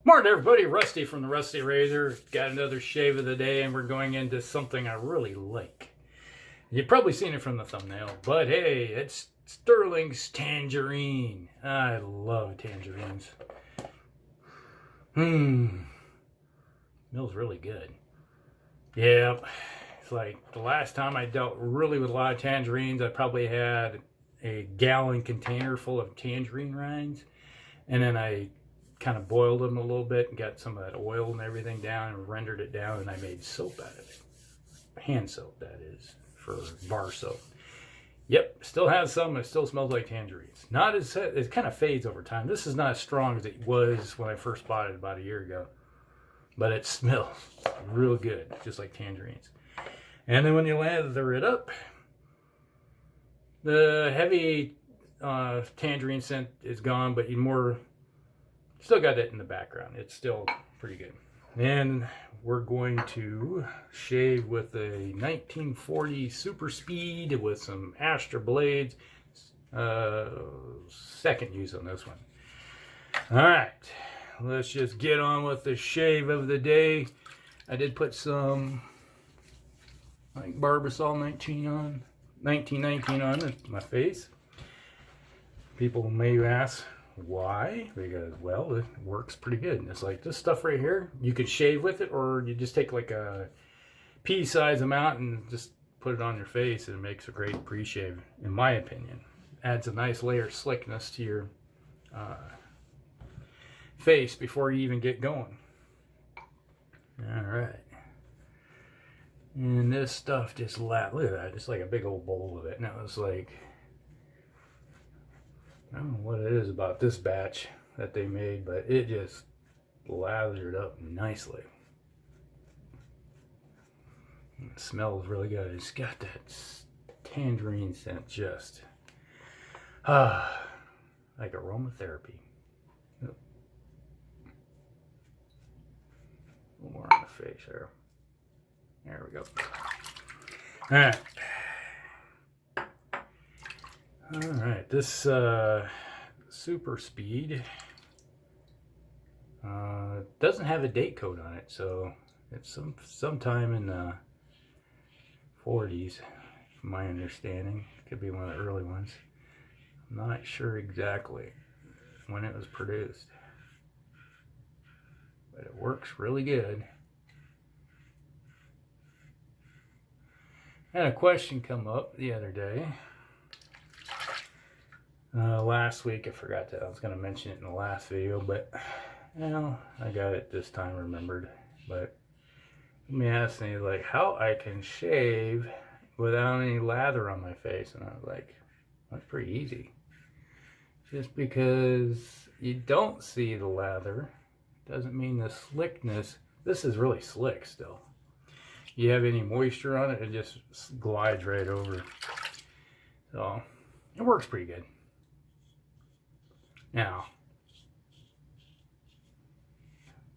Morning everybody, Rusty from the Rusty Razor. Got another shave of the day and we're going into something I really like. You've probably seen it from the thumbnail, but hey, it's Stirling's Tangerine. I love tangerines. Smells really good. Yeah, it's like the last time I dealt really with a lot of tangerines, I probably had a gallon container full of tangerine rinds, and then I kind of boiled them a little bit and got some of that oil and everything down and rendered it down, and I made soap out of it. Hand soap, that is, for bar soap. Yep, still has some. It still smells like tangerines. Not as, it kind of fades over time. This is not as strong as it was when I first bought it about a year ago, but it smells real good, just like tangerines. And then when you lather it up, the heavy tangerine scent is gone, but you still got it in the background. It's still pretty good. And we're going to shave with a 1940 Super Speed with some Astra blades. Second use on this one. All right, let's just get on with the shave of the day. I did put some like Barbasol 1919 on my face. People may ask, why? Because, well, it works pretty good. And it's like this stuff right here, you could shave with it, or you just take like a pea-size amount and just put it on your face, and it makes a great pre-shave, in my opinion. Adds a nice layer of slickness to your face before you even get going. All right. And this stuff just look at that, just like a big old bowl of it. And it was like, I don't know what it is about this batch that they made, but it just lathered up nicely. And it smells really good. It's got that tangerine scent, just like aromatherapy. Yep. A little more on the face there. There we go. All right. All right, this Super Speed doesn't have a date code on it, so it's sometime in the 40s, from my understanding. Could be one of the early ones. I'm not sure exactly when it was produced, but it works really good. I had a question come up the other day. Last week, I forgot that I was going to mention it in the last video, but I got it this time remembered. But me asked me like how I can shave without any lather on my face, and I was like, that's pretty easy. Just because you don't see the lather doesn't mean the slickness. This is really slick still. You have any moisture on it, it just glides right over. So it works pretty good. Now,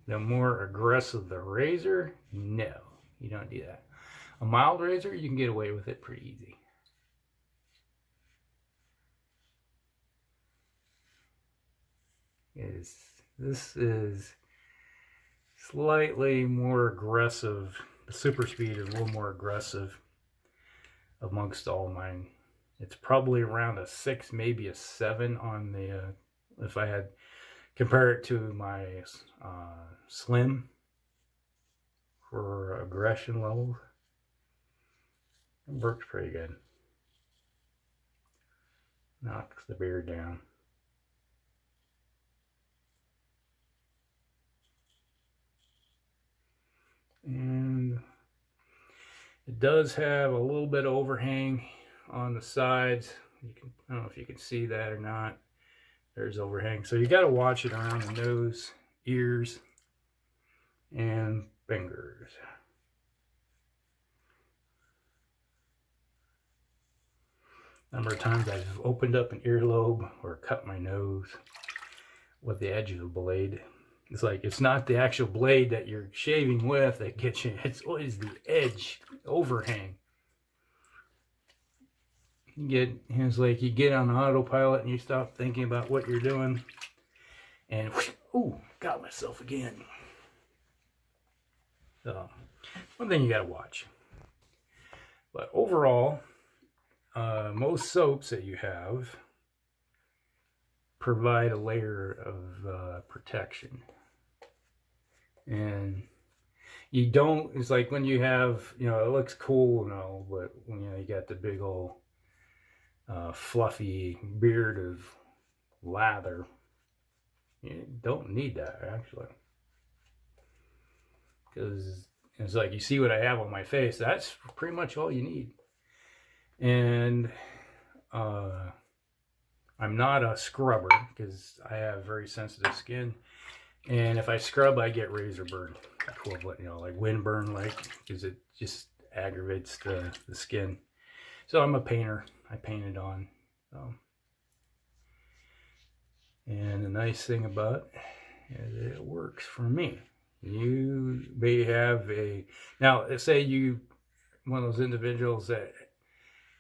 the more aggressive the razor, no, you don't do that. A mild razor, you can get away with it pretty easy. This is slightly more aggressive. The Super Speed is a little more aggressive amongst all of mine. It's probably around a 6, maybe a 7 on the, if I had compare it to my Slim for aggression levels. It works pretty good. Knocks the beard down. And it does have a little bit of overhang on the sides. You can, I don't know if you can see that or not. There's overhang. So you got to watch it around the nose, ears, and fingers. Number of times I've opened up an earlobe or cut my nose with the edge of the blade. It's like, it's not the actual blade that you're shaving with that gets you. It's always the edge, overhang. It's like you get on autopilot and you stop thinking about what you're doing, and ooh, got myself again. So, one thing you gotta watch. But overall, most soaps that you have provide a layer of protection. And you don't, it's like when you have, you know, it looks cool and all, but when, you know, you got the big old fluffy beard of lather, you don't need that actually. Because it's like, you see what I have on my face, that's pretty much all you need. And I'm not a scrubber because I have very sensitive skin. And if I scrub, I get razor burn equivalent, you know, like windburn, like, because it just aggravates the skin. So I'm a painter. I paint it on. So. And the nice thing about it is it works for me. You may have a, now let's say you, one of those individuals that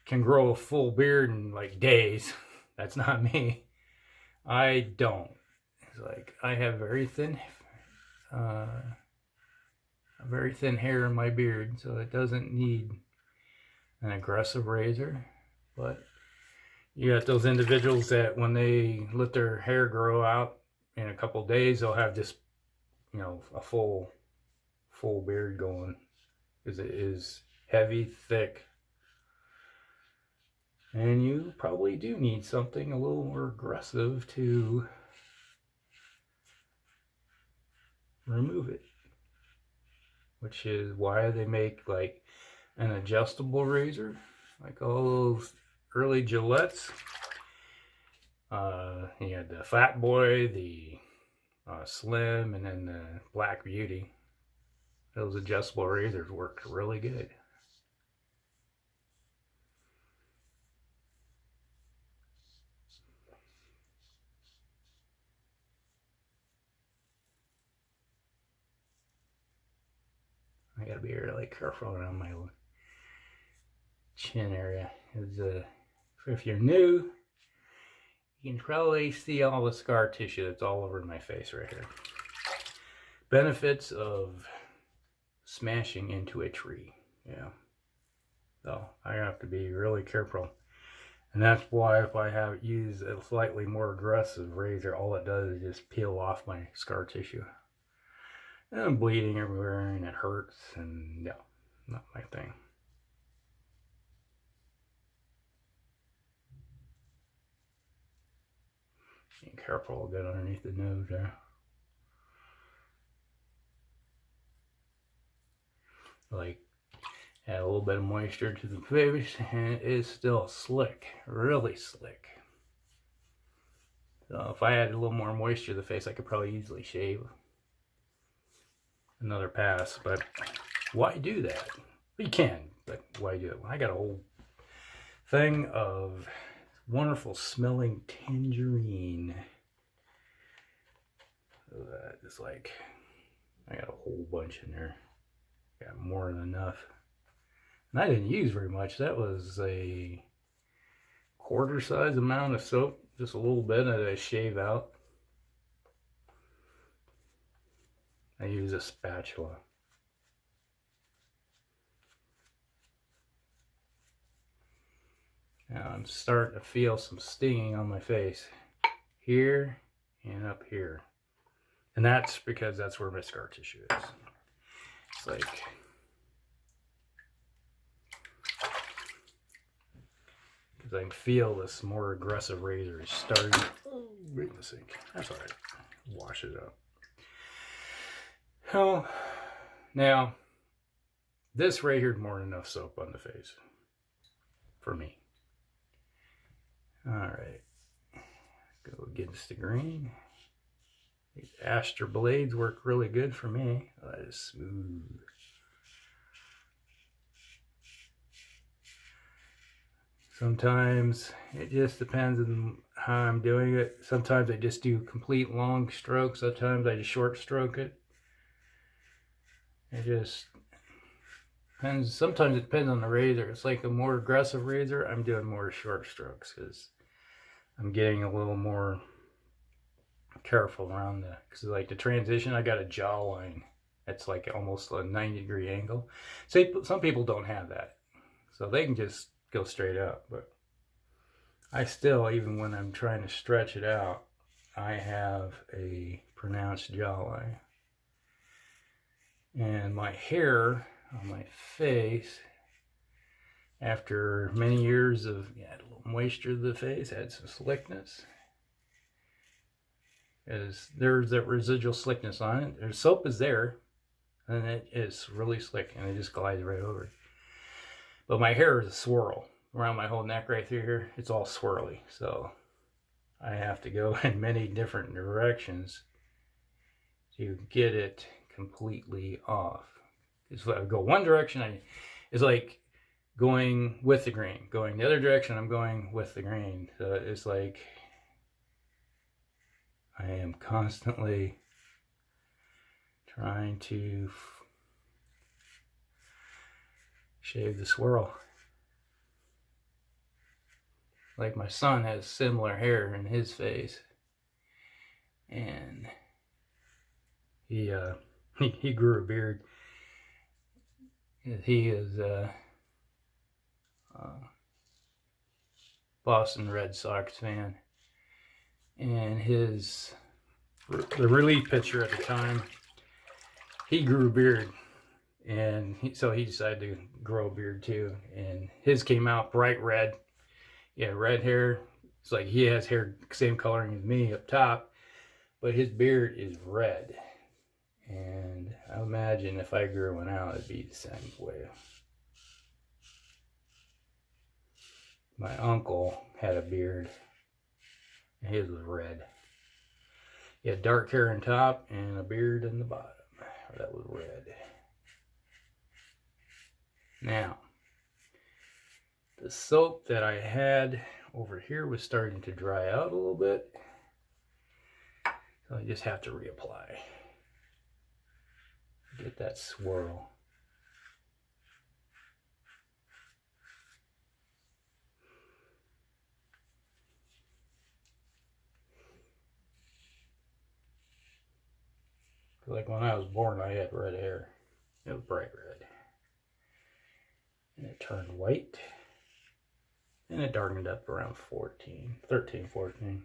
can grow a full beard in like days. That's not me. I don't. It's like I have very thin hair in my beard, so it doesn't need an aggressive razor. But you got those individuals that when they let their hair grow out in a couple days, they'll have this, you know, a full beard going, because it is heavy, thick. And you probably do need something a little more aggressive to remove it. Which is why they make like an adjustable razor, like all those early Gillettes. You had the Fat Boy, the Slim, and then the Black Beauty. Those adjustable razors worked really good. I gotta be really careful around my chin area. If you're new, you can probably see all the scar tissue that's all over my face right here. Benefits of smashing into a tree. Yeah. So I have to be really careful. And that's why if I use a slightly more aggressive razor, all it does is just peel off my scar tissue. And I'm bleeding everywhere and it hurts, and no, not my thing. Be careful, I'll get underneath the nose there. Like, add a little bit of moisture to the face, and it is still slick, really slick. So if I add a little more moisture to the face, I could probably easily shave another pass. But why do that? You can, but why do it? I got a whole thing of wonderful smelling tangerine. So that is like, I got a whole bunch in there. Got more than enough. And I didn't use very much. That was a quarter size amount of soap. Just a little bit that I shave out. I use a spatula. Now I'm starting to feel some stinging on my face. Here and up here. And that's because that's where my scar tissue is. It's like, because I can feel this more aggressive razor is starting. Oh, right in the sink. That's all right. Wash it up. Oh, now this right here is more than enough soap on the face for me. All right, go against the grain. These Astra blades work really good for me. That is smooth. Sometimes it just depends on how I'm doing it. Sometimes I just do complete long strokes. Sometimes I just short stroke it. It just depends. Sometimes it depends on the razor. It's like a more aggressive razor, I'm doing more short strokes because I'm getting a little more careful around because like the transition, I got a jawline that's like almost a 90-degree angle. Some people don't have that, so they can just go straight up. But I still, even when I'm trying to stretch it out, I have a pronounced jawline. And my hair on my face, after many years of a little moisture to the face, had some slickness. There's that residual slickness on it. There's soap is there, and it is really slick, and it just glides right over. But my hair is a swirl around my whole neck right through here. It's all swirly, so I have to go in many different directions to get it completely off. If I go one direction, it's like going with the grain. Going the other direction, I'm going with the grain. So it's like I am constantly trying to shave the swirl. Like my son has similar hair in his face, and he grew a beard. He is Boston Red Sox fan, and the relief pitcher at the time, he grew a beard, and so he decided to grow a beard too, and his came out bright red. Yeah, red hair. It's like he has hair same coloring as me up top, but his beard is red. And I imagine if I grew one out, it'd be the same way. My uncle had a beard, and his was red. He had dark hair on top and a beard in the bottom. That was red. Now, the soap that I had over here was starting to dry out a little bit, so I just have to reapply. Get that swirl. Like when I was born, I had red hair. It was bright red. And it turned white. And it darkened up around 13, 14.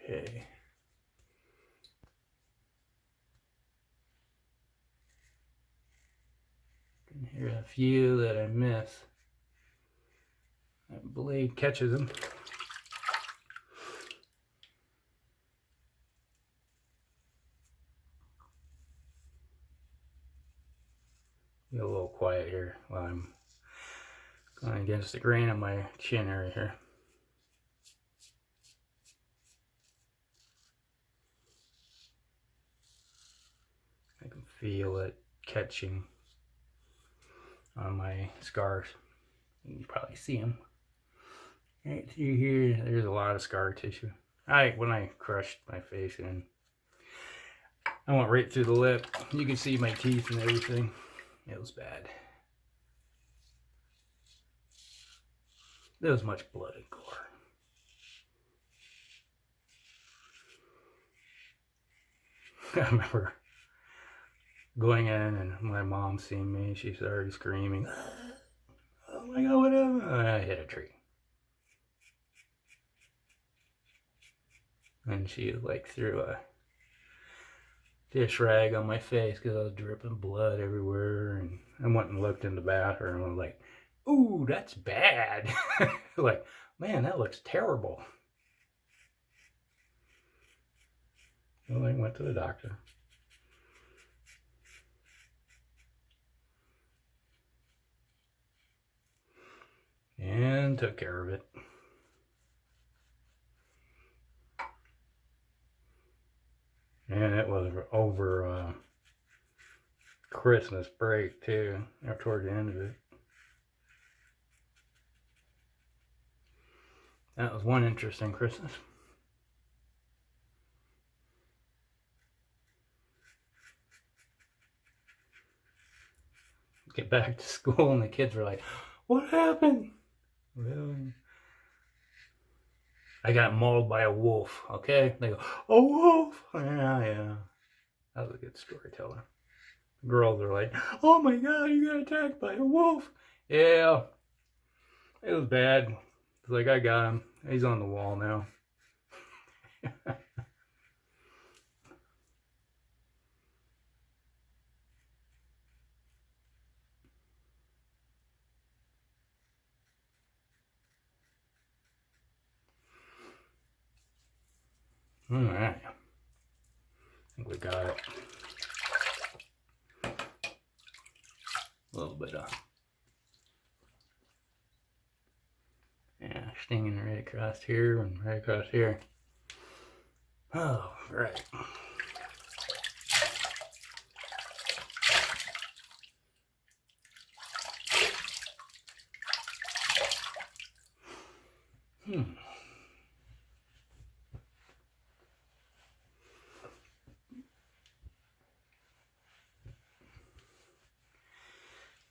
Okay. Can hear a few that I miss. That blade catches them. Be a little quiet here while I'm going against the grain on my chin area here. I can feel it catching on my scars. You can probably see them. Right through here, there's a lot of scar tissue. When I crushed my face in, I went right through the lip. You can see my teeth and everything. It was bad. There was much blood and gore. I remember going in, and my mom seen me. She started screaming, "Oh my God, what happened?" And I hit a tree. And she like threw a dish rag on my face because I was dripping blood everywhere. And I went and looked in the bathroom and I was like, "Ooh, that's bad." Like, man, that looks terrible. So I went to the doctor. And took care of it. And it was over Christmas break too, or toward the end of it. That was one interesting Christmas. get back to school and the kids were like, what happened? Well, I got mauled by a wolf, okay? They go, a wolf? Yeah. That was a good storyteller. The girls are like, oh my God, you got attacked by a wolf. Yeah, it was bad. It's like, I got him. He's on the wall now. All right. I think we got it. A little bit of, yeah, stinging right across here and right across here. Oh, right.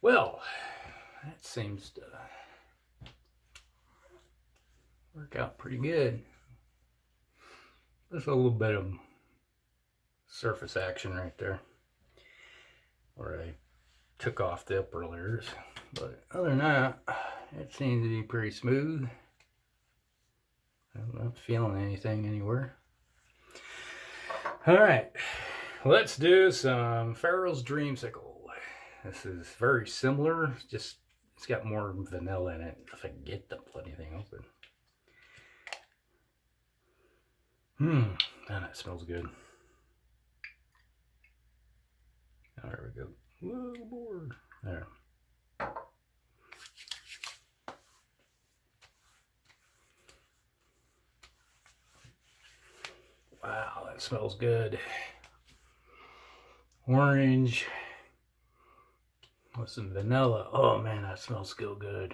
Well, that seems to work out pretty good. There's a little bit of surface action right there where I took off the upper layers, but other than that, it seems to be pretty smooth. I'm not feeling anything anywhere. All right, let's do some Pharaohs Dreamsicle. This is very similar, just it's got more vanilla in it. If I can get the bloody thing open. Man, that smells good. There we go. Whoa, board. There. Wow, that smells good. Orange. With some vanilla. Oh man, that smells so good.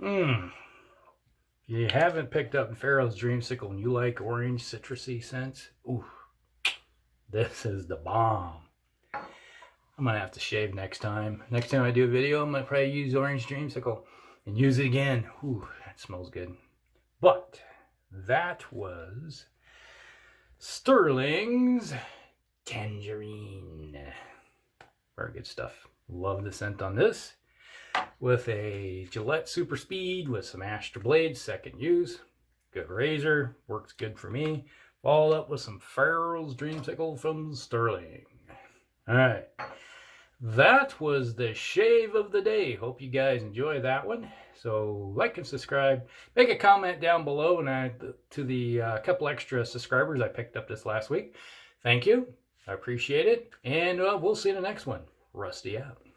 If you haven't picked up Pharaohs Dreamsicle and you like orange citrusy scents, ooh, this is the bomb. I'm gonna have to shave next time. Next time I do a video, I'm gonna probably use orange Dreamsicle and use it again. Ooh, that smells good. But that was Stirling's Tangerine. Very good stuff. Love the scent on this. With a Gillette Super Speed with some Astra blades, second use. Good razor, works good for me. Followed up with some Pharaohs Dreamsicle from Stirling. Alright, that was the shave of the day. Hope you guys enjoy that one. So like and subscribe. Make a comment down below and to the couple extra subscribers I picked up this last week. Thank you. I appreciate it. And we'll see you in the next one. Rusty out.